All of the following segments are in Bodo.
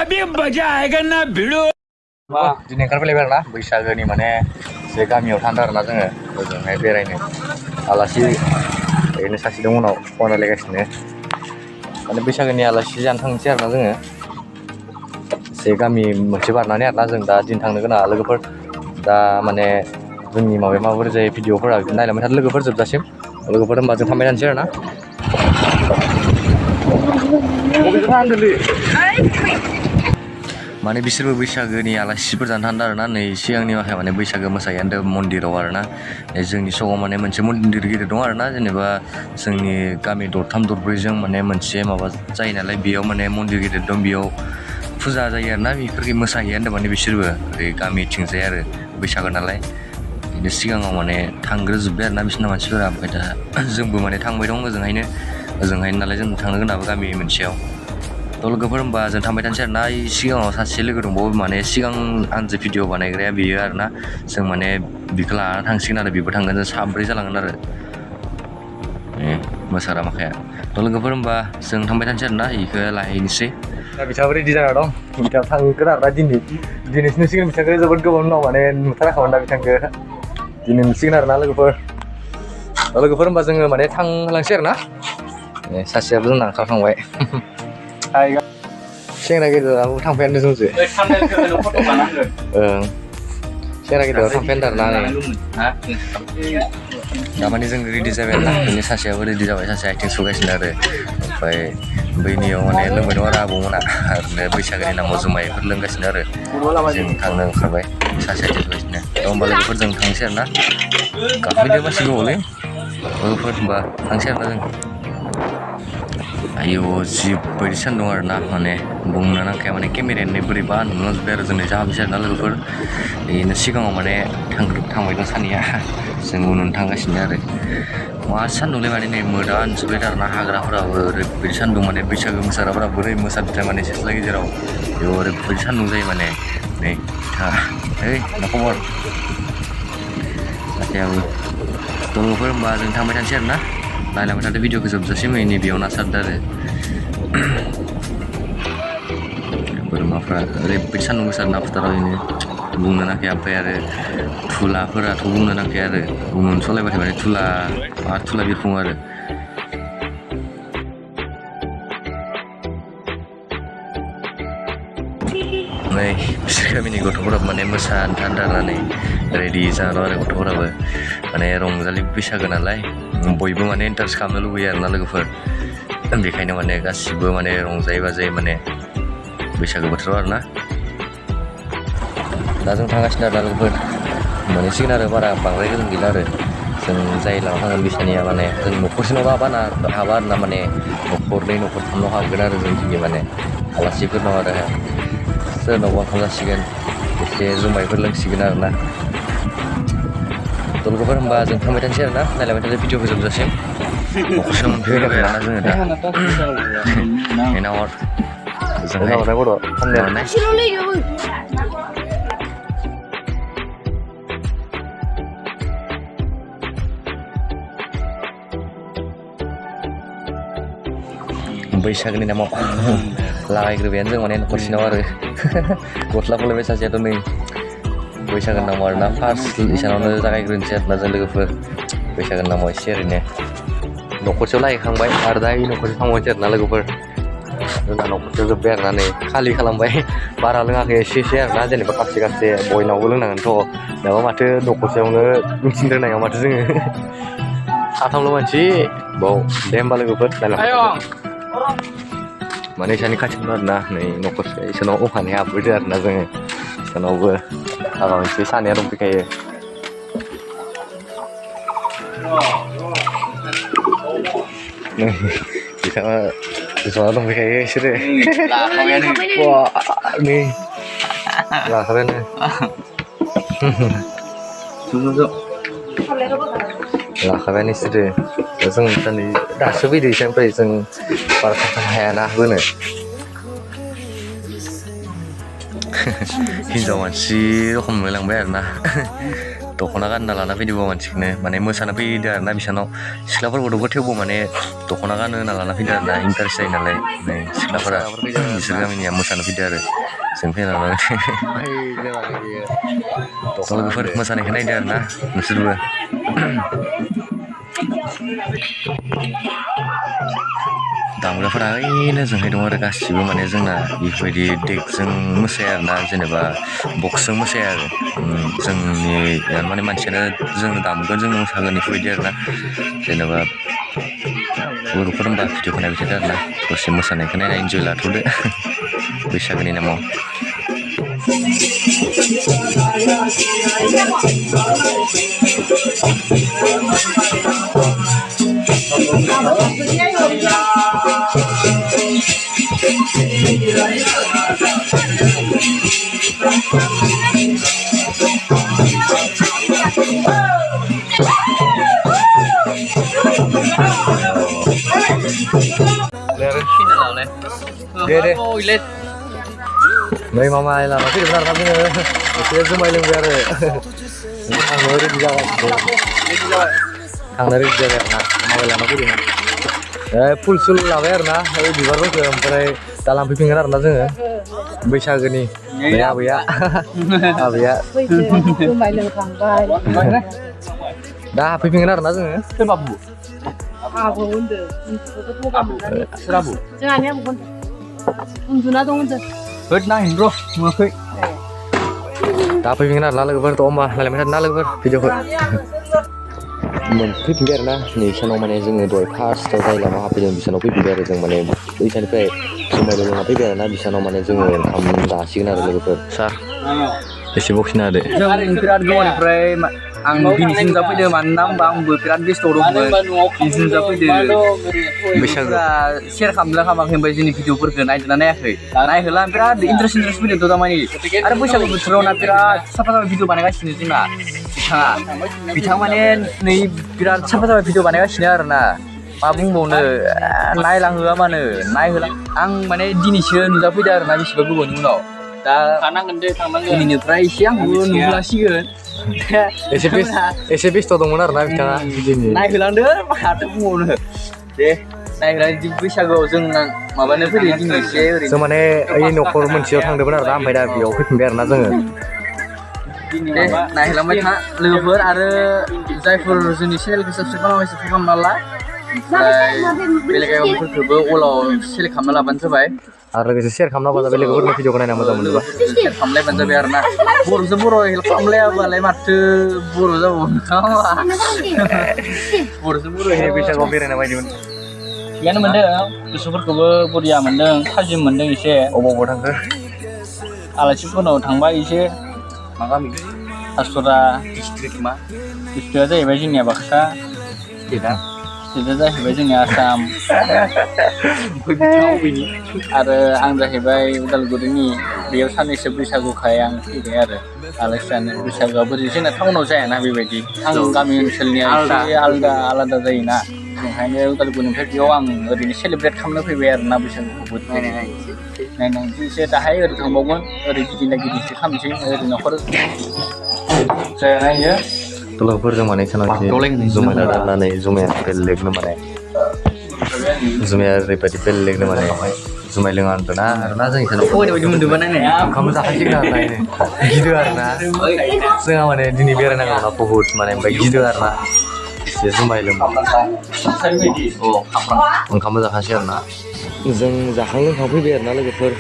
अभी मजा आएगा ना भिड़ो दिनै ओंखारफैलायबाय आरोना बैसागोनि माने जे गामियाव थांदों आरोना जोङो ओजोंहाय बेरायनो आलासि ओरैनो सासे दं उनाव फन रायलायगासिनो माने बैसागोनि आलासि जानो थांनोसै आरोना जोङो जे गामि मोनसे बारनानै आरोना जों दा दिन थांनो गोनां लोगोफोर दा माने जोंनि माबोरै जायो भिडिअफोरा नायलांबाय थादों लोगोफोर जोबजासिम लोगोफोर होनबा जों थांबाय थानोसै आरोना माने बिसोरबो बैसागोनि आलासिफोर जानो थांदों आरोना नै सिगांनि माखाय माने बैसागो मोसायो होनदों मन्दिराव आरोना जोंनि सगाव माने मोनसे मन्दिर गिदिर दं आरोना जेनेबा जोंनि गामि दरथाम दरब्रैजों माने मोनसे माबा जायो नालाय बेयाव माने मन्दिर गिदिर दं बेयाव फुजा जायो आरोना बेफोरखौ मोसाहैयो होनदों माने बिसोरबो ओरै गामिथिंजाय आरो बैसागो नालाय बिदिनो सिगाङाव माने थांग्रोजोब्बाय आरोना बिसोरना मानसिफोरा ओमफ्राय दा जोंबो माने थांबाय दं ओजोंहायनो नालाय जों थांनो गोनांबो गामि मोनसेयाव थ' लोगोफोर होनबा जों थांबाय थानोसै आरोना सिगाङाव सासे लोगो दंबावो माने सिगां आंजों भिडिअ बानायग्राया बेयो आरोना जों माने बिखौ लानानै थांसिगोन आरो बेबो थांगोन जों साब्रै जालांगोन आरो मोसाग्रा माखाया थ' लोगोफोर होनबा जों थांबाय थानोसै आरोना बेखौ लाहैनोसै दा बिथाङाबो रेडि जाना दं बिथाङा थांगोन आरोना दिनैसो नुसिगोन बिथांखौ जोबोद गोबाव उनाव माने नुथाराखैमोन दा बिथांखौ दिनै नुसिगोन आरोना लोगोफोर होनबा जोङो माने थांलांसै आरोना सासेयाबो जोंना ओंखारखांबाय सेंग्रा गेजेरावबो थांफायानो जोंसो सेंग्रा गेजेराव थांफायानो आरोना दामाने जों रेडि जाबाय आरोना बिनि सासेयाबो रेडि जाबाय सासे आथिं सुगासिनो आरो ओमफ्राय बैनियाव माने लोंबाय दं आरो आबौमोना ओरैनो बैसागोनि नामाव जुमायफोर लोंगासिनो आरो जों थांनो ओंखारबाय सासे आथिं सुगासिनो थ' होमबा लोगोफोर जों थांसै आरोना गाखोदो मानसि दङलै लोगोफोर होमबा थांसै आरोना जों आयौ जिबायदि सान्दुं आरोना माने बुंनो नांखाया माने केमेरायानो बोरैबा नुलांजोब्बाय आरो जोंनि जाहाबैसै आरोना लोगोफोर बेनो सिगाङाव माने थांबाय दं सानैया जों उनावनो थांगासिनो आरो मा सान्दुंलाय माने नै मोदानजोब्बाय आरोना हाग्राफोराबो ओरैबायदि सान्दुं माने बैसागो मोसाग्राफोरा बोरै मोसादोंथाय माने सिथ्ला गेजेराव बेयाव ओरैबायदि सान्दुं जायो माने नै ओइ मा खबर सासेयाबो दङफोर होनबा जों थांबाय थानोसै आरोना नायलांबाय थादो भिडिअखौ जोबजासिम नैबेयाव नासारदो आरो बोरमाफ्रा ओरैबायदि सान्दुं गोसा ना फोथाराव ओरैनो बुंनो नांखाया ओमफ्राय आरो थुलाफोराथ' बुंनो नांखाया आरो उनावनो सलायबाथाय माने थुला बिरफुङो आरो नै बिसोर गामिनि गथ'फोराबो माने मोसानो थान्दानानै रेडि जाना दं आरो गथ'फोराबो माने रंजालि बैसागो नालाय बयबो माने इन्टारेस्ट खालामनो लुबैयो आरोना लोगोफोर बेखायनो माने गासिबो माने रंजायै बाजायै माने बैसागो बोथोराव आरोना दा जों थांगासिनो आरोना लोगोफोर मोनहैसिगोन आरो बारा बांद्राय गोजान गैला आरो जों जाय लाना थांगोन बिसानिया माने जों न'खरसेनाव हाबा आरोना माने न'खरनै न'खरथामनाव हाबगोन आरो जों दिनै माने आलासिफोरनाव आरो सोरनावबा ओंखाम जासिगोन एसे जुमायफोर लोंसिगोन आरोना थ' लोगोफोर होनबा जों थांबाय थानोसै आरोना नायलांबाय थादो भिडिअखौ जोबजासिम न'खरसेनाव मोनफैबाय आरोना जोङो दा एनावर बैसागोनि नामाव लागायग्रोबायानो जों माने न'खरसेनाव आरो गस्ला फलायबाय सासेयाथ' नै बैसागोनि नामाव आरोना फार्स्ट इसानावनो जागायग्रोनोसै आरोना जों लोगोफोर बैसागोनि नामाव एसे ओरैनो न'खरसेयाव लायखांबाय आरो दा न'खरसेयाव थांबायसै आरोना लोगोफोर जोंना न'खरसेयाव जोब्बाय आरोना नै खालि खालामबाय बारा लोङाखै एसे आरोना जेनेबा कापसे बयनावबो लोंनांगोनथ' दाबा माथो न'खरसेयावनो मिथिद्रायनायाव माथो जोङो साथामल' मानसि बाव दे होमबा लोगोफोर माने इसानि खाथियावनो आरोना नै न'खरसे इसोरनाव अखानि हाबबोदो आरोना जोङो इसोरनावबो माबा मोनसे सानैया दंफैखायो नै बिथाङा जना दंफैखायो इसोरो नै लाखाबायानो लाखाबायानो इसोरो जों दिनै दासो फैदो इसानिफ्राय जों बारा थांनो हायाना बोनो हिनजाव मानसि रखम नुलांबाय आरोना दख'ना गानना लाना फैदोंबा मानसिखौनो माने मोसानो फैदो आरोना बिसानाव सिख्लाफोरखौथ' थेवबो माने दख'ना गानो होना लाना फैदो आरोना इन्टारेस्ट जायो नालाय नै सिख्लाफोरा बिसोर गामिनिया मोसानो फैदो आरो जों फैनानै लोगोफोर मोसानायखौ नायदो आरोना नोंसोरबो दामग्राफोरा ओइनो जोंहाय दं आरो गासिबो माने जोंना बेफोरबायदि देकजों मोसाया आरोना जेनेबा बक्सजों मोसाया आरो जोंनि माने मानसियानो जोंनो दामगोन जोंनो मोसागोन बेफोरबायदि आरोना जेनेबा लोगोफोर होनबा भिडिअखौ नायबाय थादो आरोना दसे मोसानायखौ नायना इन्जय लाथ'दो बैसागोनि नामाव deh. Mấy mama là nó thích làm cái này, cái zoom lên về rồi, thằng nó đi ra, thằng nó đi ra nè, mau là nó cái gì nè, full sul là về nè, cái gì vào rồi, phải dalam piping cái nào nữa, bây giờ cái này, bây giờ, Zoom lên thằng vai, dah piping cái nào nữa, Cái bắp bù. 뭔데? 그거 보면 쓰라부. 저 아니야 뭔데? 누나도 뭔데? Hết nãy rồi, mà khơi. dah piping cái nào là cái to mà, là mấy thằng là cái video vậy. Mình piping cái nào, này channel mana yang dua parts, tahu saya lama apa yang bisa nopi piping yang mana, ini channel pe, semua yang nopi piping yang bisa nopi mana yang kamu dah sih kan ada lagi per, sah, isi box ni ada. Jangan berat gimana, Frey. Ang binisin sa pwede man nang bang berat di store mo. Binisin sa pwede. Bisa share kamla kamak hembay jini video pergi naik na naik. Naik lah berat interest video tu tamani. Ada bisa betul na berat siapa video mana kasih ni na. Bitang mana ni berat siapa video mana kasih ni arna. Mabung bona naik lang hula mana naik lah. Ang mana dinisin sa pwede arna bisa bagus bonus. Da ini try siang nula sian. SMP to dong benar naik tengah begini. Naik hilang deh, ada pun. Deh, naik hilang di Bishago jeng mana pun di sini sih. Semane ini nokor mencium tang benar ramai dah biau fit biar nazeng. Deh, naik hilang macam lebar ada Zaifur jenis sel subscribe nama subscribe malah. Bila kayak orang tu ulau sel kamala bantu baik. Ada lagi share kamera pada beli gue video kena nama teman juga. Kamle bantu biar nak. Buru hil kamle balai matu buru jauh. Buru Ini bisa kopi nama ini. Yang mendeng, super kebe buria mendeng, tajam mendeng isi. Obong orang ke? Alasnya pun orang tambah isi. Makam asura distrik mah. Distrik aja ibadah ni abaksa. Tidak. Tidak dah ibadah ni Assam. Ada ang zahibai Udalguri ni beliau sana sebisa gukayang ini ada alasan bisa gabur di sini tahu no saya nabi bedi ang kami misalnya alda zaina hanya Udalguri beliau ang ini celebrate kami nabi biar nabi bisa gabur nah saya dah hari ada tambahan ada di lagi di kami sih ada nakor saya nanya Tulah berjam mana channel ni zoom ada nana zoom ya pelik na mana zoom ya repeti pelik na mana zoom ya lengan tu na sih channel oh dia mundur mana ni kamu tak hajik na ini gitu arna saya mana dini biar na kamu pohut mana begitu arna saya zoom ya lengan oh kamu tak hajik arna जों जाखांनो थांफै बाय आरोना लोगोफोर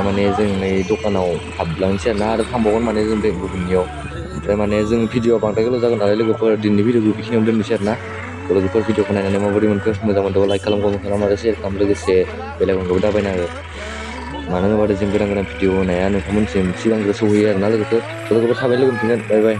माने जों नै दखानाव हाबलांसै आरोना आरो थांबावगोन माने जों बे गुबुननियाव ओमफ्राय माने जों भिडिअ बांद्राय गोलाव जागोन नालाय लोगोफोर दिनैनि भिडिअखौ बेखिनियावनो दोननोसै आरोना लोगोफोर भिडिअखौ नायनानै माबोरै मोनखो मोजां मोनदोंबा लाइक खालाम आरो शेयार खालाम लोगोसे बेलाइकनखौबो दाबायना हो मानो होनोबा जों गोदान भिडिअ होनाया नोंथांमोनसिम सिगांग्रो सौहैयो आरोना लोगोफोर थाबै लोगो मोनफिनगोन बाय बाय